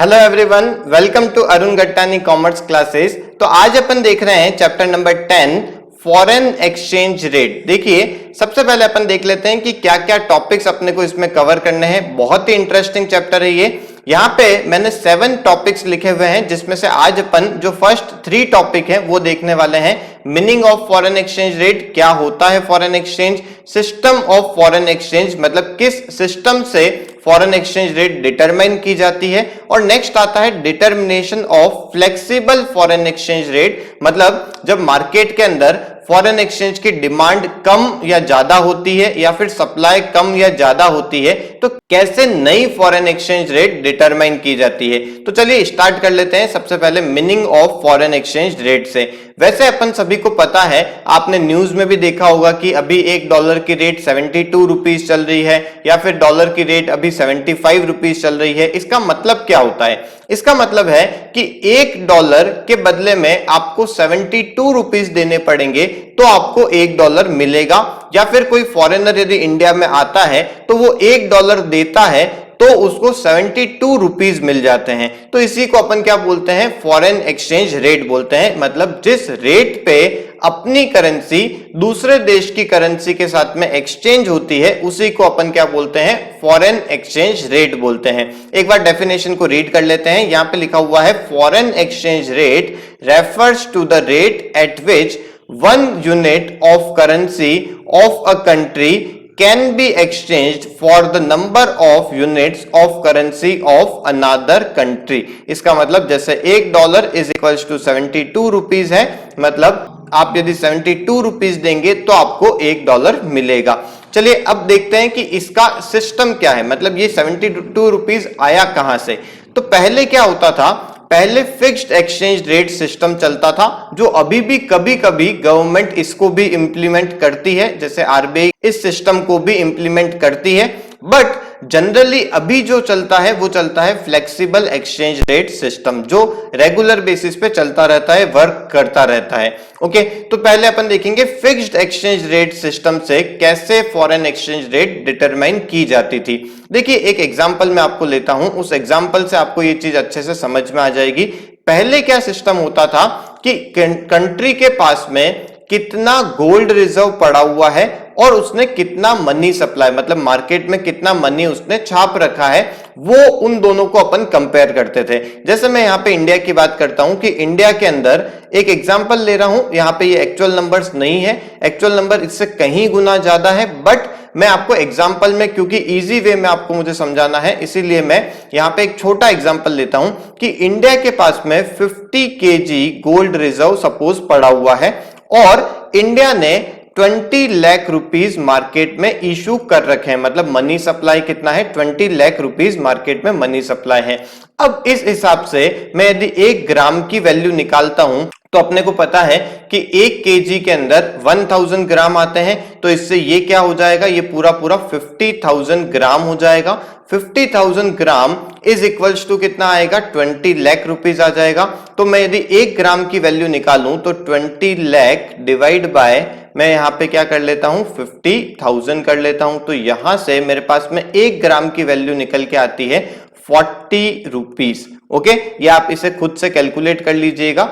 Hello everyone, welcome to Arun Gattani commerce classes. तो आज अपन देख रहे हैं chapter number 10 foreign exchange rate. देखिए, सबसे पहले अपन देख लेते हैं कि क्या क्या टॉपिक्स अपने को इसमें कवर करने हैं। बहुत ही इंटरेस्टिंग चैप्टर है ये। यहाँ पे मैंने 7 टॉपिक्स लिखे हुए हैं, जिसमें से आज अपन जो फर्स्ट 3 टॉपिक हैं वो देखने वाले हैं। Meaning of foreign exchange rate, क्या होता है foreign exchange, system of foreign exchange मतलब किस सिस्टम से फॉरेन एक्सचेंज रेट डिटरमाइन की जाती है, और नेक्स्ट आता है determination of flexible foreign exchange rate मतलब जब मार्केट के अंदर फॉरेन एक्सचेंज की डिमांड कम या ज्यादा होती है या फिर सप्लाई कम या ज्यादा होती है तो कैसे नई फॉरेन एक्सचेंज रेट डिटरमाइन की जाती है। तो चलिए स्टार्ट कर लेते हैं। सबसे पहले meaning of foreign exchange rate से। वैसे अपन सभी को पता है, आपने न्यूज में भी देखा होगा कि अभी $1 की रेट 72 रुपीज चल रही है या फिर डॉलर की रेट अभी 75 रुपीज चल रही है। इसका मतलब क्या होता है? इसका मतलब है कि $1 के बदले में आपको 72 रुपीज देने पड़ेंगे तो आपको $1 मिलेगा। या फिर कोई फॉरेनर यदि इंडिया में आता है तो वो $1 देता है तो उसको 72 रुपीज मिल जाते हैं। तो इसी को अपन क्या बोलते हैं? फॉरेन एक्सचेंज रेट बोलते हैं। मतलब जिस रेट पे अपनी करेंसी दूसरे देश की करेंसी के साथ में एक्सचेंज होती है उसी को अपन क्या बोलते हैं? फॉरेन एक्सचेंज रेट बोलते हैं। एक बार डेफिनेशन को रीड कर लेते हैं। यहां पे लिखा हुआ है, foreign exchange rate refers to the rate at which 1 unit of currency of a country can be exchanged for the number of units of currency of another country। इसका मतलब जैसे $1 is equals to 72 रुपीज है, मतलब आप यदि 72 rupees देंगे तो आपको $1 मिलेगा। चलिए अब देखते हैं कि इसका सिस्टम क्या है, मतलब ये 72 रुपीज आया कहां से। तो पहले क्या होता था? पहले फिक्स्ड एक्सचेंज रेट सिस्टम चलता था, जो अभी भी कभी कभी गवर्नमेंट इसको भी इंप्लीमेंट करती है, जैसे आरबीआई इस सिस्टम को भी इंप्लीमेंट करती है। बट जनरली अभी जो चलता है वो चलता है फ्लेक्सिबल एक्सचेंज रेट सिस्टम, जो रेगुलर बेसिस पे चलता रहता है, वर्क करता रहता है। ओके, तो पहले अपन देखेंगे फिक्स्ड एक्सचेंज रेट सिस्टम से कैसे फॉरेन एक्सचेंज रेट डिटरमाइन की जाती थी। देखिए, एक एग्जांपल मैं आपको लेता हूं, उस एग्जांपल से आपको ये चीज अच्छे से समझ में आ जाएगी। पहले क्या सिस्टम होता था कि कंट्री के पास में कितना गोल्ड रिजर्व पड़ा हुआ है और उसने कितना मनी सप्लाई मतलब मार्केट में कितना मनी उसने छाप रखा है, वो उन दोनों को अपन कंपेयर करते थे। जैसे मैं यहाँ पे इंडिया की बात करता हूं कि इंडिया के अंदर एक एग्जांपल ले रहा हूं, यहाँ पे ये एक्चुअल नंबर्स नहीं है, एक्चुअल नंबर इससे कहीं गुना ज्यादा है, बट मैं आपको एग्जांपल में, क्योंकि इजी वे में आपको मुझे समझाना है, इसीलिए मैं यहाँ पे एक छोटा एग्जांपल लेता हूं कि इंडिया के पास में 50 kg गोल्ड रिजर्व सपोज पड़ा हुआ है और इंडिया ने 20 लाख रुपीज मार्केट में इशू कर रखे हैं। मतलब मनी सप्लाई कितना है? 20 लाख रुपीज मार्केट में मनी सप्लाई है। अब इस हिसाब से मैं यदि 1 ग्राम की वैल्यू निकालता हूं तो अपने को पता है कि 1 kg के अंदर 1000 ग्राम आते हैं, तो इससे ये क्या हो जाएगा? ये पूरा 50,000 ग्राम हो जाएगा। 50,000 ग्राम इज इक्वल्स टू कितना आएगा? 20 लाख रुपीज आ जाएगा। तो मैं यदि 1 ग्राम की वैल्यू निकालूं तो 20 लाख डिवाइड बाय, मैं यहां पे क्या कर लेता हूं? 50,000 कर लेता हूं। तो यहां से मेरे पास में 1 ग्राम की वैल्यू निकल के आती है 40 रुपीज। ओके, ये आप इसे खुद से कैलकुलेट कर लीजिएगा।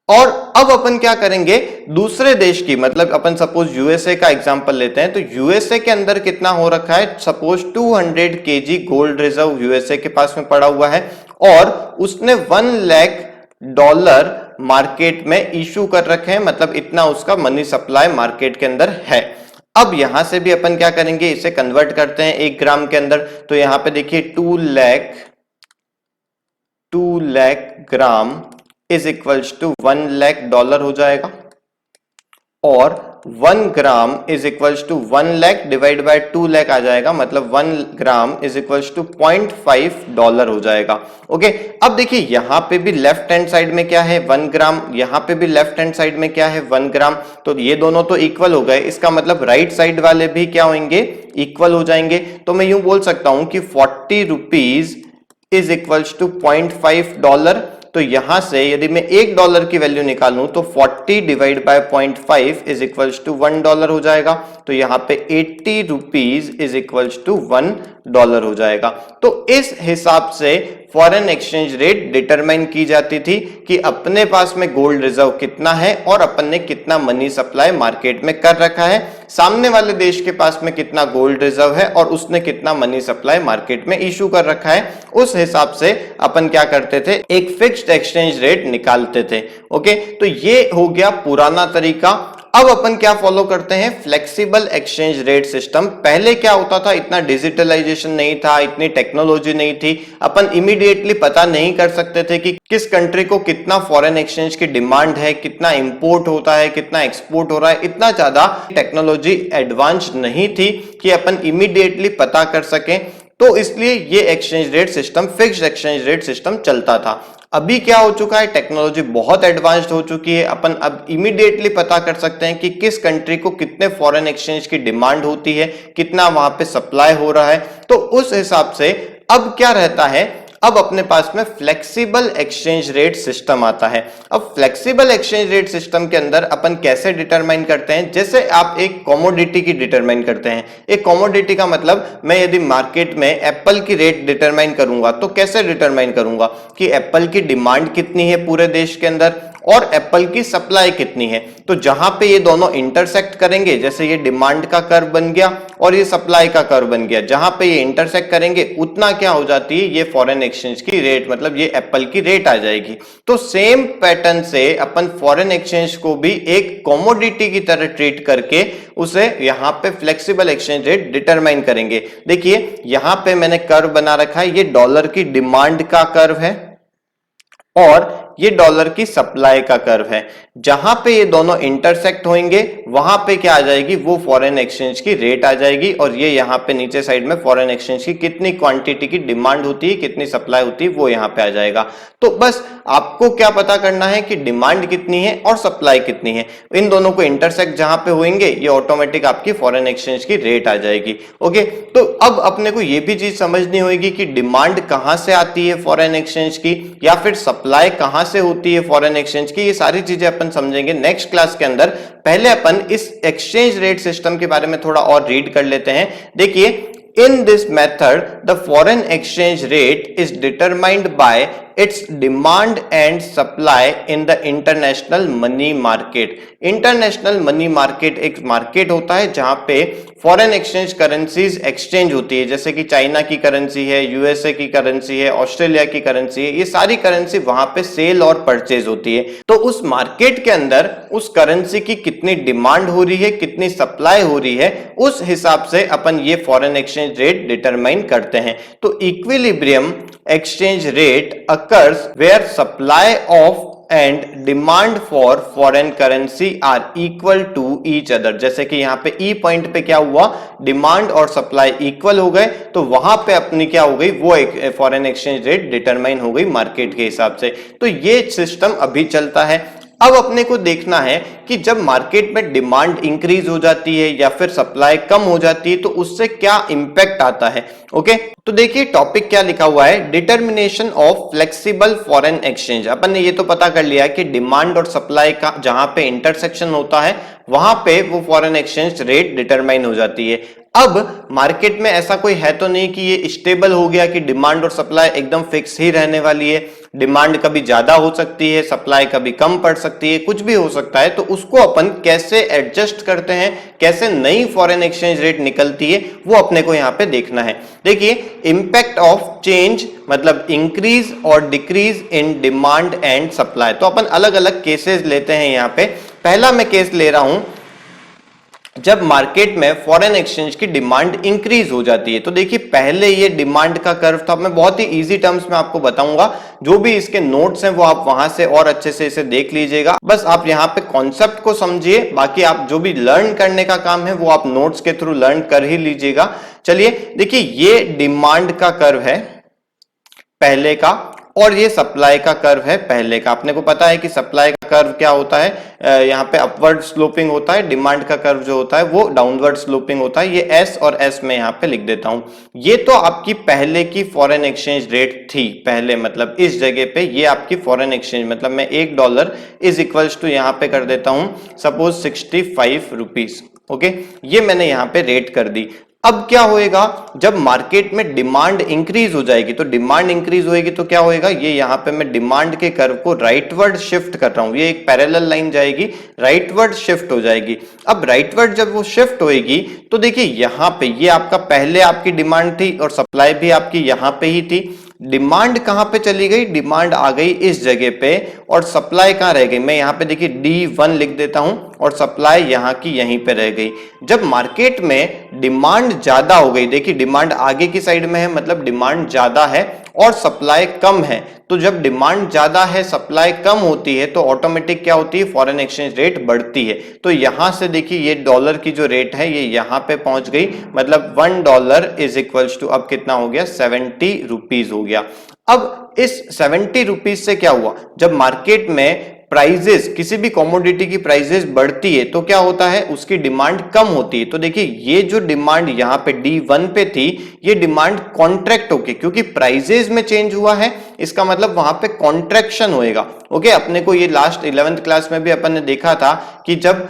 और अब अपन क्या करेंगे? दूसरे देश की, मतलब अपन सपोज यूएसए का एग्जांपल लेते हैं, तो यूएसए के अंदर कितना हो रखा है? Suppose 200 kg gold reserve USA के पास में पड़ा हुआ है और उसने $1 लाख मार्केट में इशू कर रखे हैं, मतलब इतना उसका मनी सप्लाई मार्केट के अंदर है। अब यहां से भी अपन क्या करेंगे? इसे कन्वर्ट करते हैं 1 ग्राम के अंदर। तो यहां पे देखिए 2 lakh gram is equals to $1 lakh हो जाएगा और 1 gram is equals to 1 lakh divide by 2 lakh आ जाएगा, मतलब 1 ग्राम इज इक्वल्स टू $0.5 हो जाएगा। ओके, अब देखिए यहां पे भी लेफ्ट हैंड साइड में क्या है? 1 ग्राम। यहां पे भी लेफ्ट हैंड साइड में क्या है? 1 ग्राम। तो ये दोनों तो इक्वल हो गए, इसका मतलब राइट साइड वाले भी क्या होंगे? इक्वल हो जाएंगे। तो मैं यूं बोल सकता हूं कि 40 रुपीज इज इक्वल्स टू $0.5। तो यहां से यदि मैं $1 की वैल्यू निकालूं तो 40 divide by 0.5 is equals to $1 हो जाएगा। तो यहां पे 80 रुपीज इज इक्वल्स टू $1 हो जाएगा। तो इस हिसाब से फॉरेन एक्सचेंज रेट डिटरमाइन की जाती थी कि अपने पास में गोल्ड रिजर्व कितना है और अपन ने कितना मनी सप्लाई मार्केट में कर रखा है, सामने वाले देश के पास में कितना गोल्ड रिजर्व है और उसने कितना मनी सप्लाई मार्केट में इशू कर रखा है, उस हिसाब से अपन क्या करते थे, एक फिक्स्ड एक्सचेंज रेट निकालते थे। ओके, तो ये हो गया पुराना तरीका। अब अपन क्या फॉलो करते हैं, फ्लेक्सिबल एक्सचेंज रेट सिस्टम। पहले क्या होता था, इतना डिजिटलाइजेशन नहीं था, इतनी टेक्नोलॉजी नहीं थी, अपन इमीडिएटली पता नहीं कर सकते थे कि किस कंट्री को कितना फॉरेन एक्सचेंज की डिमांड है, कितना इंपोर्ट होता है, कितना एक्सपोर्ट हो रहा है। इतना ज्यादा टेक्नोलॉजी एडवांस नहीं थी कि अपन इमीडिएटली पता कर सकें, तो इसलिए ये exchange rate system, fixed exchange rate system चलता था। अभी क्या हो चुका है, टेक्नोलॉजी बहुत एडवांस्ड हो चुकी है, अपन अब इमीडिएटली पता कर सकते हैं कि किस कंट्री को कितने फॉरेन एक्सचेंज की डिमांड होती है, कितना वहां पे सप्लाई हो रहा है। तो उस हिसाब से अब क्या रहता है, अब अपने पास में फ्लेक्सिबल एक्सचेंज रेट सिस्टम आता है। अब फ्लेक्सिबल एक्सचेंज रेट सिस्टम के अंदर अपन कैसे डिटरमाइन करते हैं, जैसे आप एक कमोडिटी की डिटरमाइन करते हैं। एक कमोडिटी का मतलब, मैं यदि मार्केट में एप्पल की रेट डिटरमाइन करूंगा तो कैसे डिटरमाइन करूंगा कि एप्पल की डिमांड कितनी है पूरे देश के अंदर और एप्पल की सप्लाई कितनी है। तो जहां पे ये दोनों इंटरसेक्ट करेंगे, जैसे ये डिमांड का कर्व बन गया और ये सप्लाई का कर्व बन गया, जहां पे ये इंटरसेक्ट करेंगे उतना क्या हो जाती है, ये फॉरेन एक्सचेंज की रेट, मतलब ये एप्पल की रेट आ जाएगी। तो सेम पैटर्न से अपन फॉरेन एक्सचेंज को भी एक कमोडिटी की तरह ट्रीट करके उसे यहां पे फ्लेक्सिबल एक्सचेंज रेट डिटरमाइन करेंगे। देखिए यहां पे मैंने कर्व बना रखा है, ये डॉलर की डिमांड का कर्व है और ये डॉलर की सप्लाई का कर्व है। जहां पे ये दोनों इंटरसेक्ट होंगे वहां पे क्या आ जाएगी, वो फॉरेन एक्सचेंज की रेट आ जाएगी और ये यहां पे नीचे साइड में फॉरेन एक्सचेंज की कितनी क्वांटिटी की डिमांड होती है, कितनी सप्लाई होती है, वो यहां पे आ जाएगा। तो बस आपको क्या पता करना है कि डिमांड कितनी है और सप्लाई कितनी है, इन दोनों को इंटरसेक्ट जहां पे होंगे ये ऑटोमेटिक आपकी फॉरेन एक्सचेंज की रेट आ जाएगी। ओके, तो अब अपने को ये भी चीज समझनी होगी कि डिमांड कहां से आती है फॉरेन एक्सचेंज की, या फिर सप्लाई कहां से होती है फॉरेन एक्सचेंज की। ये सारी चीजें अपन समझेंगे नेक्स्ट क्लास के अंदर। पहले अपन इस एक्सचेंज रेट सिस्टम के बारे में थोड़ा और रीड कर लेते हैं। देखिए, in this method the foreign exchange rate is determined by its demand and supply in the international money market। International money market एक मार्केट होता है जहां पे फॉरेन एक्सचेंज करेंसीज एक्सचेंज होती है, जैसे कि चाइना की करेंसी है, यूएसए की करेंसी है, ऑस्ट्रेलिया की करेंसी है, ये सारी करेंसी वहां पे सेल और परचेज होती है। तो उस मार्केट के अंदर उस करेंसी की कितनी डिमांड हो रही है, कितनी सप्लाई हो रही है, उस हिसाब से अपन ये फॉरेन एक्सचेंज रेट डिटरमाइन करते हैं। तो equilibrium exchange rate occurs where supply of and demand for foreign currency are equal to each other। जैसे कि यहाँ पे E पॉइंट पे क्या हुआ, डिमांड और सप्लाई इक्वल हो गए, तो वहां पे अपनी क्या हो गई, वो एक फॉरेन एक्सचेंज रेट डिटरमाइन हो गई मार्केट के हिसाब से। तो ये सिस्टम अभी चलता है। अब अपने को देखना है कि जब मार्केट में डिमांड इंक्रीज हो जाती है या फिर सप्लाई कम हो जाती है तो उससे क्या इंपैक्ट आता है। ओके, तो देखिए टॉपिक क्या लिखा हुआ है, determination of flexible foreign exchange. अपन ने ये तो पता कर लिया कि डिमांड और सप्लाई का जहां पे इंटरसेक्शन होता है वहां पे वो फॉरेन एक्सचेंज रेट डिटरमाइन हो जाती है। अब मार्केट में ऐसा कोई है तो नहीं कि ये स्टेबल हो गया कि डिमांड और सप्लाई एकदम फिक्स ही रहने वाली है। डिमांड कभी ज्यादा हो सकती है, सप्लाई कभी कम पड़ सकती है, कुछ भी हो सकता है। तो उसको अपन कैसे एडजस्ट करते हैं, कैसे नई फॉरेन एक्सचेंज रेट निकलती है, वो अपने को यहां पे देखना है। देखिए, इंपैक्ट ऑफ चेंज मतलब इंक्रीज और decrease in demand and supply. तो अपन अलग अलग केसेस लेते हैं यहाँ पे। पहला मैं केस ले रहा हूं जब मार्केट में फॉरेन एक्सचेंज की डिमांड इंक्रीज हो जाती है। तो देखिए, पहले ये डिमांड का कर्व था, मैं बहुत ही इजी टर्म्स में आपको बताऊंगा, जो भी इसके नोट्स हैं वो आप वहां से और अच्छे से इसे देख लीजिएगा। बस आप यहाँ पे कॉन्सेप्ट को समझिए, बाकी आप जो भी लर्न करने का काम है वो आप नोट्स के थ्रू लर्न कर ही लीजिएगा। चलिए देखिए, ये डिमांड का कर्व है पहले का और ये सप्लाई का कर्व है पहले का। अपने को पता है कि सप्लाई का कर्व क्या होता है, यहाँ पे अपवर्ड स्लोपिंग होता है, डिमांड का कर्व जो होता है वो डाउनवर्ड स्लोपिंग होता है। ये एस और एस में यहाँ पे लिख देता हूं। ये तो आपकी पहले की फॉरेन एक्सचेंज रेट थी, पहले मतलब इस जगह पे ये आपकी फॉरेन एक्सचेंज, मतलब मैं $1 इज इक्वल्स टू यहाँ पे कर देता हूं सपोज 65 रुपीज। ओके, ये मैंने यहाँ पे रेट कर दी। अब क्या होएगा, जब मार्केट में डिमांड इंक्रीज हो जाएगी, तो डिमांड इंक्रीज होएगी तो क्या होएगा, ये यहां पे मैं डिमांड के कर्व को राइटवर्ड शिफ्ट कर रहा हूं, ये एक पैरेलल लाइन जाएगी, राइटवर्ड शिफ्ट हो जाएगी। अब राइटवर्ड जब वो शिफ्ट होएगी तो देखिए यहां पे ये आपका पहले आपकी डिमांड थी और सप्लाई भी आपकी यहां पे ही थी। डिमांड कहां पे चली गई, डिमांड आ गई इस जगह पे और सप्लाई कहां रह गई, मैं यहां पे देखिए D1 लिख देता हूं और सप्लाई यहां की यहीं पे रह गई। जब मार्केट में डिमांड ज्यादा हो गई, देखिए डिमांड आगे की साइड में है, मतलब डिमांड ज्यादा है और सप्लाई कम है, तो जब डिमांड ज्यादा है सप्लाई कम होती है तो ऑटोमेटिक क्या होती है, फॉरेन एक्सचेंज रेट बढ़ती है। तो यहां से देखिए ये डॉलर की जो रेट है ये यहां पे पहुंच गई, मतलब $1 इज इक्वल्स टू अब कितना हो गया, 70 रुपीज हो गया। अब इस 70 रुपीज से क्या हुआ, जब मार्केट में प्राइजेस, किसी भी कमोडिटी की प्राइजेस बढ़ती है तो क्या होता है, उसकी डिमांड कम होती है। तो देखिए ये जो डिमांड यहां पे D1 पे थी, ये डिमांड कॉन्ट्रैक्ट होके, क्योंकि प्राइजेस में चेंज हुआ है इसका मतलब वहां पे कॉन्ट्रैक्शन होएगा। ओके, अपने को ये लास्ट 11th क्लास में भी अपन ने देखा था कि जब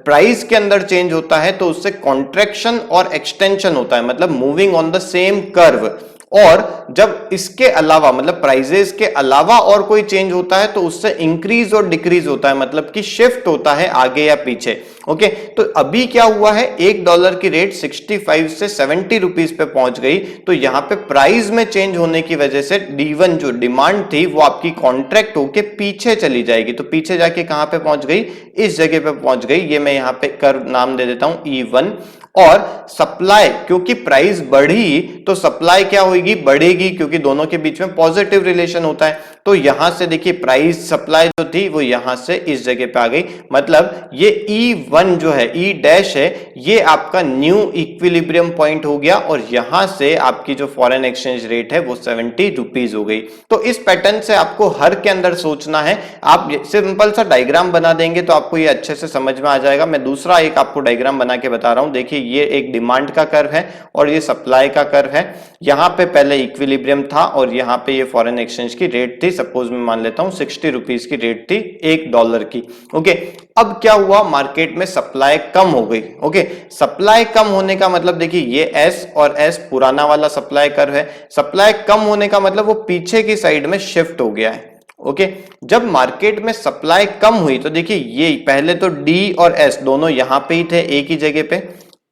प्राइस के अंदर चेंज होता है तो उससे कॉन्ट्रैक्शन और एक्सटेंशन होता है, मतलब moving on the same curve. और जब इसके अलावा मतलब प्राइजेस के अलावा और कोई चेंज होता है तो उससे इंक्रीज और डिक्रीज होता है, मतलब कि शिफ्ट होता है आगे या पीछे। ओके, तो अभी क्या हुआ है, $1 की रेट 65 से 70 रुपीज पे पहुंच गई, तो यहां पे प्राइस में चेंज होने की वजह से D1 जो डिमांड थी वो आपकी कॉन्ट्रैक्ट होके पीछे चली जाएगी। तो पीछे जाके कहां पे पहुंच गई, इस जगह पे पहुंच गई, ये मैं यहां पे कर्व नाम दे देता हूं E1। और सप्लाई, क्योंकि प्राइस बढ़ी तो सप्लाई क्या होगी, बढ़ेगी, क्योंकि दोनों के बीच में पॉजिटिव रिलेशन होता है। तो यहां से देखिए प्राइस सप्लाई जो थी वो यहां से इस जगह पे आ गई, मतलब ये E1 जो है, E डैश है, ये आपका न्यू इक्विलिब्रियम पॉइंट हो गया और यहां से आपकी जो फॉरेन एक्सचेंज रेट है वो 70 रुपीज हो गई। तो इस पैटर्न से आपको हर के अंदर सोचना है, आप सिंपल सा डायग्राम बना देंगे तो आपको ये अच्छे से समझ में आ जाएगा। मैं दूसरा एक आपको डायग्राम बना के बता रहा हूं, देखिए ये एक डिमांड का कर्व है और ये सप्लाई का कर्व है। यहां पे पहले इक्विलिब्रियम था और यहां पे ये फॉरेन एक्सचेंज की रेट थी, सपोज मैं मान लेता हूं 60 रुपीज की रेट थी $1 की। ओके, अब क्या हुआ, मार्केट में सप्लाई कम हो गई। ओके, सप्लाई कम होने का मतलब देखिए ये S और S पुराना वाला सप्लाई कर्व है, सप्लाई कम होने का मतलब वो पीछे की साइड में शिफ्ट हो गया है। ओके, जब मार्केट में सप्लाई कम हुई तो देखिए ये पहले तो D और S दोनों यहां पे ही थे, एक ही जगह पे।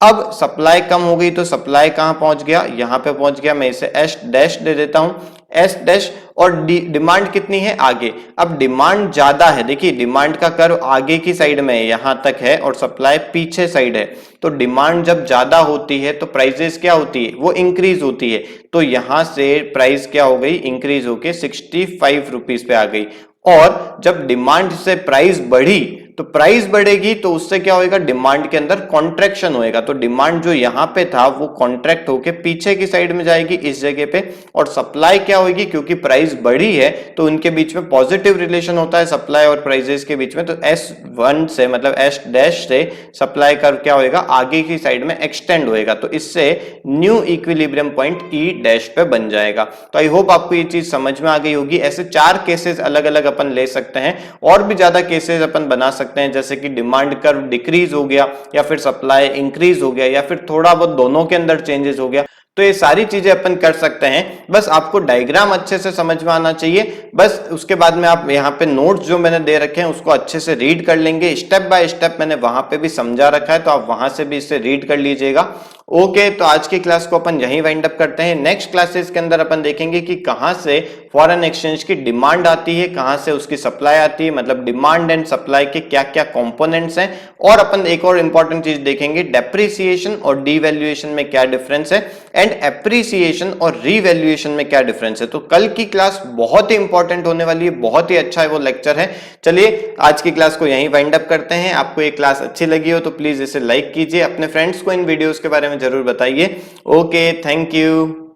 अब सप्लाई कम हो गई तो सप्लाई कहां पहुंच गया, यहां पे पहुंच गया, मैं इसे S डैश दे देता हूं, S डैश। और डिमांड कितनी है, आगे। अब डिमांड ज्यादा है, देखिए डिमांड का कर्व आगे की साइड में यहां तक है और सप्लाई पीछे साइड है। तो डिमांड जब ज्यादा होती है तो प्राइसेस क्या होती है, वो इंक्रीज होती है। तो यहां से प्राइस क्या हो गई, इंक्रीज होके 65 रुपीज पे आ गई। और जब डिमांड से प्राइस बढ़ी तो प्राइस बढ़ेगी तो उससे क्या होएगा, डिमांड के अंदर कॉन्ट्रैक्शन होएगा। तो डिमांड जो यहां पे था वो कॉन्ट्रैक्ट होके पीछे की साइड में जाएगी इस जगह पे, और सप्लाई क्या होगी, क्योंकि प्राइस बढ़ी है तो उनके बीच में पॉजिटिव रिलेशन होता है सप्लाई और प्राइसेस के बीच में। तो S1 से मतलब S डैश से सप्लाई कर्व क्या होएगा, आगे की साइड में एक्सटेंड होएगा। तो इससे new equilibrium point E dash पे बन जाएगा। तो आई होप आपको ये चीज समझ में आ गई होगी। ऐसे 4 केसेस अलग अलग अपन ले सकते हैं, और भी ज्यादा केसेस अपन बना सकते हैं, जैसे कि डिमांड कर्व डिक्रीज हो गया या फिर सप्लाई इंक्रीज हो गया या फिर थोड़ा बहुत दोनों के अंदर चेंजेस हो गया। तो ये सारी चीजें अपन कर सकते हैं, बस आपको डायग्राम अच्छे से समझ में आना चाहिए। बस उसके बाद में आप यहाँ पे नोट्स जो मैंने दे रखे हैं उसको अच्छे से रीड कर लेंगे, स्टेप बाय स्टेप मैंने वहां पे भी समझा रखा है, तो आप वहां से भी इसे रीड कर लीजिएगा। ओके, तो आज की क्लास को अपन यहीं वाइंड अप करते हैं। नेक्स्ट क्लासेस के अंदर अपन देखेंगे कि कहां से फॉरेन एक्सचेंज की डिमांड आती है, कहां से उसकी सप्लाई आती है, मतलब डिमांड एंड सप्लाई के क्या क्या कंपोनेंट्स हैं। और अपन एक और इंपॉर्टेंट चीज देखेंगे, डेप्रिसिएशन और डीवैल्यूएशन में क्या डिफरेंस है, एंड एप्रिसिएशन और रीवैल्यूएशन में क्या डिफरेंस है। तो कल की क्लास बहुत ही इंपॉर्टेंट होने वाली है, बहुत ही अच्छा है वो लेक्चर है। चलिए आज की क्लास को यहीं वाइंड अप करते हैं। आपको ये क्लास अच्छी लगी हो तो प्लीज इसे लाइक कीजिए, अपने फ्रेंड्स को इन वीडियोस के बारे में जरूर बताइए। Okay, thank you.